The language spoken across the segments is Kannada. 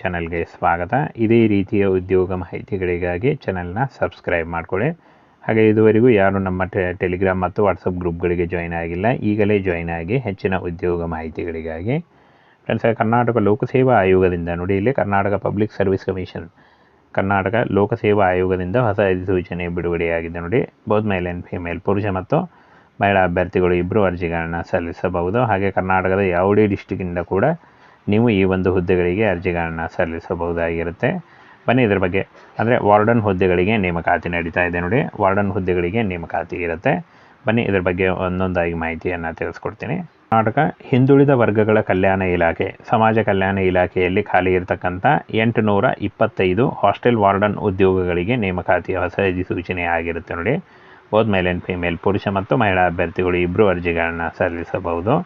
ಚಾನಲ್ಗೆ ಸ್ವಾಗತ. ಇದೇ ರೀತಿಯ ಉದ್ಯೋಗ ಮಾಹಿತಿಗಳಿಗಾಗಿ ಚಾನಲ್ನ ಸಬ್ಸ್ಕ್ರೈಬ್ ಮಾಡಿಕೊಳ್ಳಿ. ಹಾಗೆ ಇದುವರೆಗೂ ಯಾರು ನಮ್ಮ ಟೆಲಿಗ್ರಾಮ್ ಮತ್ತು ವಾಟ್ಸಪ್ ಗ್ರೂಪ್ಗಳಿಗೆ ಜಾಯ್ನ್ ಆಗಿಲ್ಲ, ಈಗಲೇ ಜಾಯ್ನ್ ಆಗಿ ಹೆಚ್ಚಿನ ಉದ್ಯೋಗ ಮಾಹಿತಿಗಳಿಗಾಗಿ. ಫ್ರೆಂಡ್ಸ್, ಕರ್ನಾಟಕ ಲೋಕಸೇವಾ ಆಯೋಗದಿಂದ ನೋಡಿ, ಇಲ್ಲಿ Karnataka public service commission, Karnataka ಲೋಕಸೇವಾ ಆಯೋಗದಿಂದ ಹೊಸ ಅಧಿಸೂಚನೆ ಬಿಡುಗಡೆಯಾಗಿದೆ ನೋಡಿ. ಬೋತ್ ಮೇಲ್ ಆ್ಯಂಡ್ ಫಿಮೇಲ್, ಪುರುಷ ಮತ್ತು ಮಹಿಳಾ ಅಭ್ಯರ್ಥಿಗಳು ಇಬ್ಬರು ಅರ್ಜಿಗಳನ್ನು ಸಲ್ಲಿಸಬಹುದು. ಹಾಗೆ ಕರ್ನಾಟಕದ ಯಾವುದೇ ಡಿಸ್ಟಿಕ್ಕಿಂದ ಕೂಡ ನೀವು ಈ ಒಂದು ಹುದ್ದೆಗಳಿಗೆ ಅರ್ಜಿಗಳನ್ನು ಸಲ್ಲಿಸಬಹುದಾಗಿರುತ್ತೆ. ಬನ್ನಿ ಇದರ ಬಗ್ಗೆ, ಅಂದರೆ ವಾರ್ಡನ್ ಹುದ್ದೆಗಳಿಗೆ ನೇಮಕಾತಿ ನಡೀತಾ ಇದೆ ನೋಡಿ. ವಾರ್ಡನ್ ಹುದ್ದೆಗಳಿಗೆ ನೇಮಕಾತಿ ಇರುತ್ತೆ. ಬನ್ನಿ ಇದರ ಬಗ್ಗೆ ಒಂದೊಂದಾಗಿ ಮಾಹಿತಿಯನ್ನು ತಿಳಿಸ್ಕೊಡ್ತೀನಿ. ಕರ್ನಾಟಕ ಹಿಂದುಳಿದ ವರ್ಗಗಳ ಕಲ್ಯಾಣ ಇಲಾಖೆ, ಸಮಾಜ ಕಲ್ಯಾಣ ಇಲಾಖೆಯಲ್ಲಿ ಖಾಲಿ ಇರತಕ್ಕಂಥ 825 ಹಾಸ್ಟೆಲ್ ವಾರ್ಡನ್ ಉದ್ಯೋಗಗಳಿಗೆ ನೇಮಕಾತಿಯ ಹೊಸ ಅಧಿಸೂಚನೆ ಆಗಿರುತ್ತೆ ನೋಡಿ. ಬೋತ್ ಮೇಲ್ ಆ್ಯಂಡ್ ಫಿಮೇಲ್, ಪುರುಷ ಮತ್ತು ಮಹಿಳಾ ಅಭ್ಯರ್ಥಿಗಳು ಇಬ್ಬರು ಅರ್ಜಿಗಳನ್ನು ಸಲ್ಲಿಸಬಹುದು.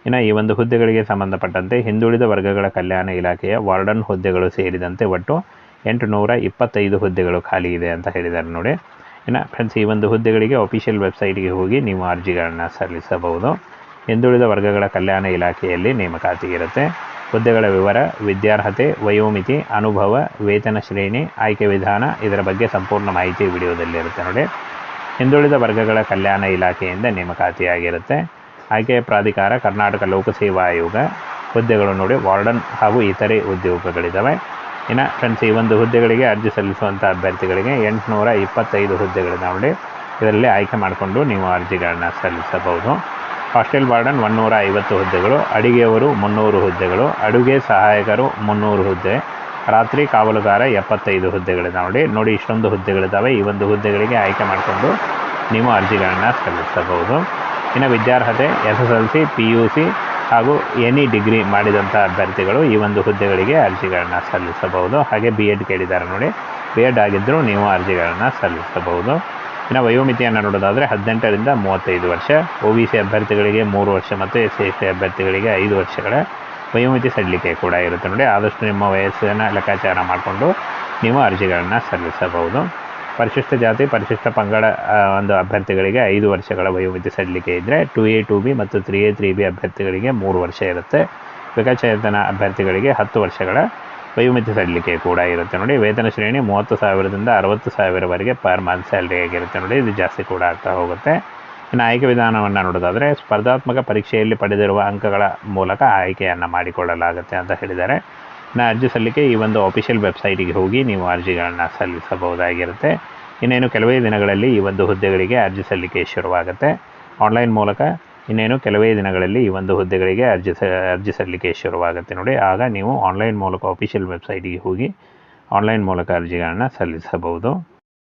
ಇನ್ನು ಈ ಒಂದು ಹುದ್ದೆಗಳಿಗೆ ಸಂಬಂಧಪಟ್ಟಂತೆ ಹಿಂದುಳಿದ ವರ್ಗಗಳ ಕಲ್ಯಾಣ ಇಲಾಖೆಯ ವಾರ್ಡನ್ ಹುದ್ದೆಗಳು ಸೇರಿದಂತೆ ಒಟ್ಟು 825 ಹುದ್ದೆಗಳು ಖಾಲಿ ಇದೆ ಅಂತ ಹೇಳಿದ್ದಾರೆ ನೋಡಿ. ಇನ್ನು ಫ್ರೆಂಡ್ಸ್, ಈ ಒಂದು ಹುದ್ದೆಗಳಿಗೆ ಅಫಿಷಿಯಲ್ ವೆಬ್ಸೈಟ್ಗೆ ಹೋಗಿ ನೀವು ಅರ್ಜಿಗಳನ್ನು ಸಲ್ಲಿಸಬಹುದು. ಹಿಂದುಳಿದ ವರ್ಗಗಳ ಕಲ್ಯಾಣ ಇಲಾಖೆಯಲ್ಲಿ ನೇಮಕಾತಿ ಇರುತ್ತೆ. ಹುದ್ದೆಗಳ ವಿವರ, ವಿದ್ಯಾರ್ಹತೆ, ವಯೋಮಿತಿ, ಅನುಭವ, ವೇತನ ಶ್ರೇಣಿ, ಆಯ್ಕೆ ವಿಧಾನ, ಇದರ ಬಗ್ಗೆ ಸಂಪೂರ್ಣ ಮಾಹಿತಿ ವಿಡಿಯೋದಲ್ಲಿರುತ್ತೆ ನೋಡಿ. ಹಿಂದುಳಿದ ವರ್ಗಗಳ ಕಲ್ಯಾಣ ಇಲಾಖೆಯಿಂದ ನೇಮಕಾತಿಯಾಗಿರುತ್ತೆ. ಆಯ್ಕೆಯ ಪ್ರಾಧಿಕಾರ ಕರ್ನಾಟಕ ಲೋಕಸೇವಾ ಆಯೋಗ. ಹುದ್ದೆಗಳು ನೋಡಿ, ವಾರ್ಡನ್ ಹಾಗೂ ಇತರೆ ಉದ್ಯೋಗಗಳಿದ್ದಾವೆ. ಇನ್ನು ಫ್ರೆಂಡ್ಸ್, ಈ ಒಂದು ಹುದ್ದೆಗಳಿಗೆ ಅರ್ಜಿ ಸಲ್ಲಿಸುವಂಥ ಅಭ್ಯರ್ಥಿಗಳಿಗೆ 825 ಹುದ್ದೆಗಳಿದ್ದಾವೆ ನೋಡಿ. ಇದರಲ್ಲಿ ಆಯ್ಕೆ ಮಾಡಿಕೊಂಡು ನೀವು ಅರ್ಜಿಗಳನ್ನು ಸಲ್ಲಿಸಬಹುದು. ಹಾಸ್ಟೆಲ್ ವಾರ್ಡನ್ 150 ಹುದ್ದೆಗಳು, ಅಡಿಗೆಯವರು 300 ಹುದ್ದೆಗಳು, ಅಡುಗೆ ಸಹಾಯಕರು 300 ಹುದ್ದೆ, ರಾತ್ರಿ ಕಾವಲುಗಾರ 75 ಹುದ್ದೆಗಳಿದ್ದಾವೆ ನೋಡಿ. ಇಷ್ಟೊಂದು ಹುದ್ದೆಗಳಿದ್ದಾವೆ. ಈ ಒಂದು ಹುದ್ದೆಗಳಿಗೆ ಆಯ್ಕೆ ಮಾಡಿಕೊಂಡು ನೀವು ಅರ್ಜಿಗಳನ್ನು ಸಲ್ಲಿಸಬಹುದು. ಇನ್ನು ವಿದ್ಯಾರ್ಹತೆ SSLC, PUC ಹಾಗೂ ಎನಿ ಡಿಗ್ರಿ ಮಾಡಿದಂಥ ಅಭ್ಯರ್ಥಿಗಳು ಈ ಒಂದು ಹುದ್ದೆಗಳಿಗೆ ಅರ್ಜಿಗಳನ್ನು ಸಲ್ಲಿಸಬಹುದು. ಹಾಗೆ BEd ಕೇಳಿದ್ದಾರೆ ನೋಡಿ, BEd ಆಗಿದ್ದರೂ ನೀವು ಅರ್ಜಿಗಳನ್ನು ಸಲ್ಲಿಸಬಹುದು. ಇನ್ನು ವಯೋಮಿತಿಯನ್ನು ನೋಡೋದಾದರೆ 18ರಿಂದ 35 ವರ್ಷ, OBC ಅಭ್ಯರ್ಥಿಗಳಿಗೆ 3 ವರ್ಷ ಮತ್ತು SC/ST ಅಭ್ಯರ್ಥಿಗಳಿಗೆ 5 ವರ್ಷಗಳ ವಯೋಮಿತಿ ಸಡಿಲಿಕೆ ಕೂಡ ಇರುತ್ತೆ ನೋಡಿ. ಆದಷ್ಟು ನಿಮ್ಮ ವಯಸ್ಸನ್ನು ಲೆಕ್ಕಾಚಾರ ಮಾಡಿಕೊಂಡು ನೀವು ಅರ್ಜಿಗಳನ್ನು ಸಲ್ಲಿಸಬಹುದು. ಪರಿಶಿಷ್ಟ ಜಾತಿ, ಪರಿಶಿಷ್ಟ ಪಂಗಡ ಒಂದು ಅಭ್ಯರ್ಥಿಗಳಿಗೆ 5 ವರ್ಷಗಳ ವಯೋಮಿತಿ ಸಡಿಲಿಕೆ ಇದ್ದರೆ, 2A 2B ಮತ್ತು 3A 3B ಅಭ್ಯರ್ಥಿಗಳಿಗೆ 3 ವರ್ಷ ಇರುತ್ತೆ. ವಿಕಲಚೇತನ ಅಭ್ಯರ್ಥಿಗಳಿಗೆ 10 ವರ್ಷಗಳ ವಯೋಮಿತಿ ಸಡಿಲಿಕೆ ಕೂಡ ಇರುತ್ತೆ ನೋಡಿ. ವೇತನ ಶ್ರೇಣಿ 30,000ದಿಂದ 60,000ವರೆಗೆ ಪರ್ ಮಂತ್ ಸ್ಯಾಲ್ರಿ ಆಗಿರುತ್ತೆ ನೋಡಿ. ಇದು ಜಾಸ್ತಿ ಕೂಡ ಆಗ್ತಾ ಹೋಗುತ್ತೆ. ಇನ್ನು ಆಯ್ಕೆ ವಿಧಾನವನ್ನು ನೋಡೋದಾದರೆ ಸ್ಪರ್ಧಾತ್ಮಕ ಪರೀಕ್ಷೆಯಲ್ಲಿ ಪಡೆದಿರುವ ಅಂಕಗಳ ಮೂಲಕ ಆಯ್ಕೆಯನ್ನು ಮಾಡಿಕೊಳ್ಳಲಾಗುತ್ತೆ ಅಂತ ಹೇಳಿದ್ದಾರೆ. ಇನ್ನು ಅರ್ಜಿ ಸಲ್ಲಿಕೆ ಈ ಒಂದು ಅಫಿಷಿಯಲ್ ವೆಬ್ಸೈಟಿಗೆ ಹೋಗಿ ನೀವು ಅರ್ಜಿಗಳನ್ನು ಸಲ್ಲಿಸಬಹುದಾಗಿರುತ್ತೆ. ಇನ್ನೇನು ಕೆಲವೇ ದಿನಗಳಲ್ಲಿ ಈ ಒಂದು ಹುದ್ದೆಗಳಿಗೆ ಅರ್ಜಿ ಸಲ್ಲಿಕೆ ಶುರುವಾಗುತ್ತೆ. ಆನ್ಲೈನ್ ಮೂಲಕ ಇನ್ನೇನು ಕೆಲವೇ ದಿನಗಳಲ್ಲಿ ಈ ಒಂದು ಹುದ್ದೆಗಳಿಗೆ ಅರ್ಜಿ ಸಲ್ಲಿಕೆ ಶುರುವಾಗುತ್ತೆ ನೋಡಿ. ಆಗ ನೀವು ಆನ್ಲೈನ್ ಮೂಲಕ ಅಫಿಷಿಯಲ್ ವೆಬ್ಸೈಟಿಗೆ ಹೋಗಿ ಆನ್ಲೈನ್ ಮೂಲಕ ಅರ್ಜಿಗಳನ್ನು ಸಲ್ಲಿಸಬಹುದು.